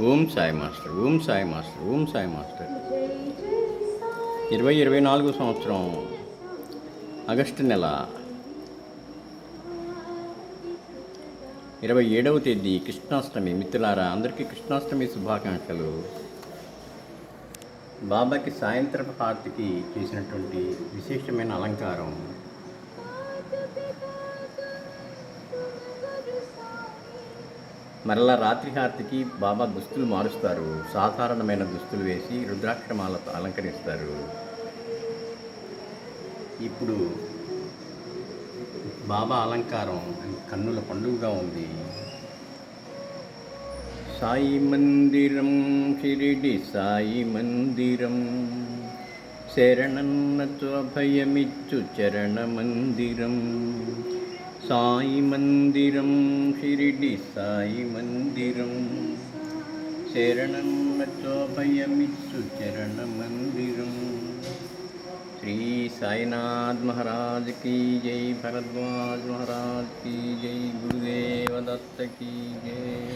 Om Sai master, Om Sai master, Om Sai master. 2024 సంవత్సరం August నెల 27వ తేదీ కృష్ణాష్టమి. మిత్రులారా, అందరికీ కృష్ణాష్టమి శుభాకాంక్షలు. బాబాకి సాయంత్రపు హారతికి చేసినటువంటి విశేషమైన అలంకారం, మరలా రాత్రి హారతికి బాబా దుస్తులు మారుస్తారు. సాధారణమైన దుస్తులు వేసి రుద్రాక్షమాలతో అలంకరిస్తారు. ఇప్పుడు బాబా అలంకారం కన్నుల పండుగగా ఉంది. సాయి మందిరం, షిరిడి సాయి మందిరం, శరణన్నతో అభయమిచ్చు చరణ మందిరం. సాయి మందిరం, షిరిడి సాయి మందిరం, శరణన్నతో అభయమిచ్చు చరణ మందిరం. శ్రీ సాయినాథ్ महाराज की जय, भरद्वाज महाराज की जय, गुरुदेव दत्त की जय.